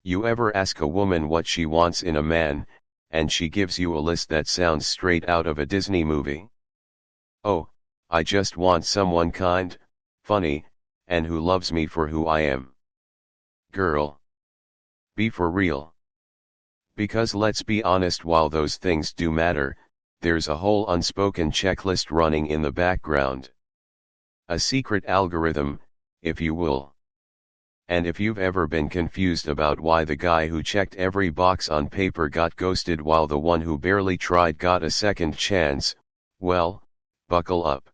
You ever ask a woman what she wants in a man, and she gives you a list that sounds straight out of a Disney movie? Oh, I just want someone kind, funny, and who loves me for who I am. Girl, be for real. Because let's be honest, while those things do matter, there's a whole unspoken checklist running in the background. A secret algorithm, if you will. And if you've ever been confused about why the guy who checked every box on paper got ghosted while the one who barely tried got a second chance, well, buckle up.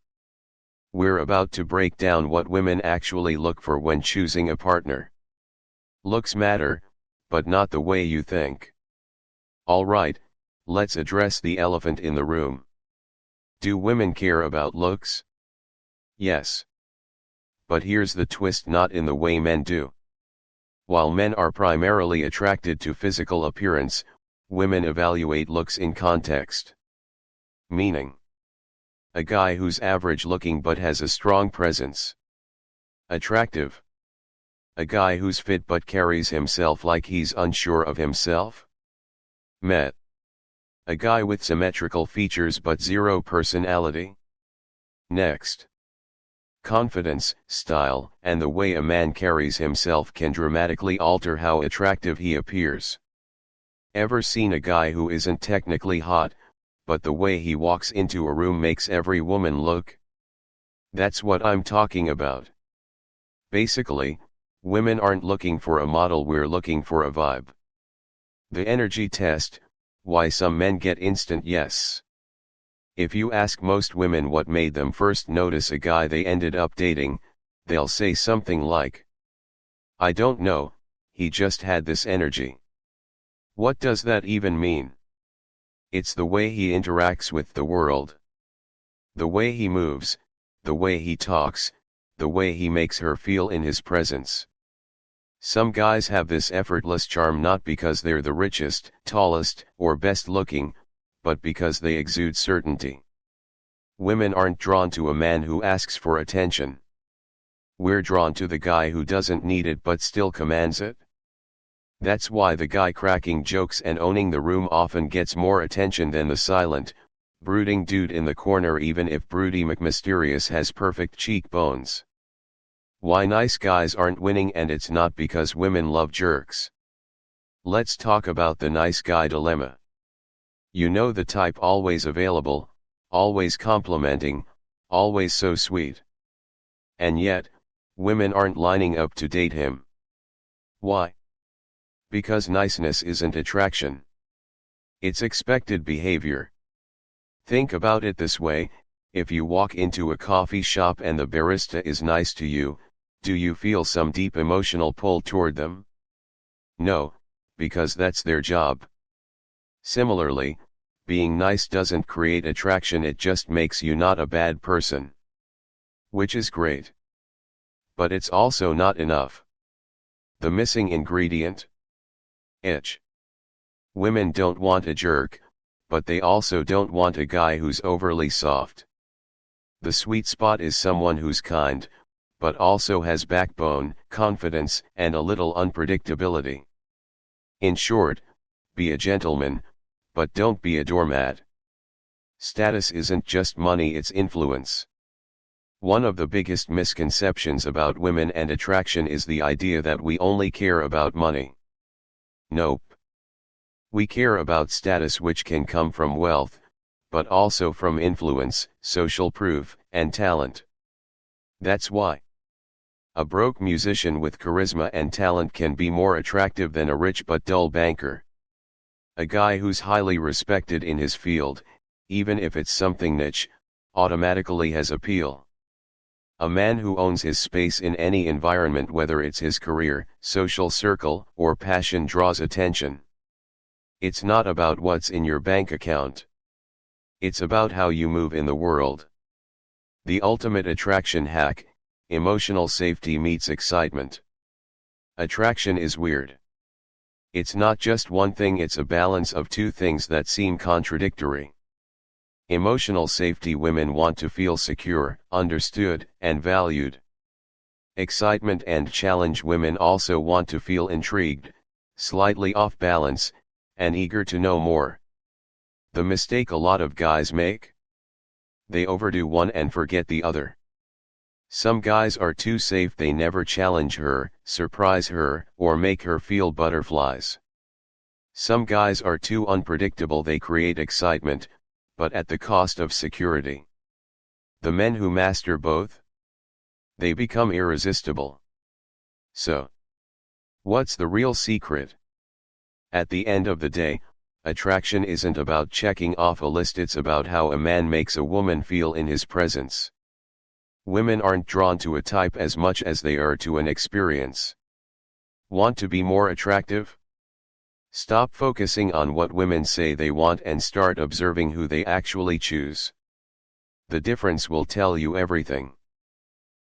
We're about to break down what women actually look for when choosing a partner. Looks matter, but not the way you think. Alright, let's address the elephant in the room. Do women care about looks? Yes. But here's the twist: not in the way men do. While men are primarily attracted to physical appearance, women evaluate looks in context. Meaning, a guy who's average looking but has a strong presence. Attractive. A guy who's fit but carries himself like he's unsure of himself. Met. A guy with symmetrical features but zero personality. Next. Confidence, style, and the way a man carries himself can dramatically alter how attractive he appears. Ever seen a guy who isn't technically hot, but the way he walks into a room makes every woman look? That's what I'm talking about. Basically, women aren't looking for a model, we're looking for a vibe. The energy test: why some men get instant yes. If you ask most women what made them first notice a guy they ended up dating, they'll say something like, I don't know, he just had this energy. What does that even mean? It's the way he interacts with the world. The way he moves, the way he talks, the way he makes her feel in his presence. Some guys have this effortless charm not because they're the richest, tallest, or best looking, but because they exude certainty. Women aren't drawn to a man who asks for attention. We're drawn to the guy who doesn't need it but still commands it. That's why the guy cracking jokes and owning the room often gets more attention than the silent, brooding dude in the corner, even if broody McMysterious has perfect cheekbones. Why nice guys aren't winning, and it's not because women love jerks. Let's talk about the nice guy dilemma. You know the type: always available, always complimenting, always so sweet. And yet, women aren't lining up to date him. Why? Because niceness isn't attraction. It's expected behavior. Think about it this way: if you walk into a coffee shop and the barista is nice to you, do you feel some deep emotional pull toward them? No, because that's their job. Similarly, being nice doesn't create attraction, it just makes you not a bad person. Which is great. But it's also not enough. The missing ingredient? Itch. Women don't want a jerk, but they also don't want a guy who's overly soft. The sweet spot is someone who's kind, but also has backbone, confidence, and a little unpredictability. In short, be a gentleman, but don't be a doormat. Status isn't just money, it's influence. One of the biggest misconceptions about women and attraction is the idea that we only care about money. Nope. We care about status, which can come from wealth, but also from influence, social proof, and talent. That's why a broke musician with charisma and talent can be more attractive than a rich but dull banker. A guy who's highly respected in his field, even if it's something niche, automatically has appeal. A man who owns his space in any environment, whether it's his career, social circle, or passion, draws attention. It's not about what's in your bank account. It's about how you move in the world. The ultimate attraction hack: emotional safety meets excitement. Attraction is weird. It's not just one thing, it's a balance of two things that seem contradictory. Emotional safety: women want to feel secure, understood, and valued. Excitement and challenge: women also want to feel intrigued, slightly off balance, and eager to know more. The mistake a lot of guys make? They overdo one and forget the other. Some guys are too safe, they never challenge her, surprise her, or make her feel butterflies. Some guys are too unpredictable, they create excitement, but at the cost of security. The men who master both, they become irresistible. So, what's the real secret? At the end of the day, attraction isn't about checking off a list, it's about how a man makes a woman feel in his presence. Women aren't drawn to a type as much as they are to an experience. Want to be more attractive? Stop focusing on what women say they want and start observing who they actually choose. The difference will tell you everything.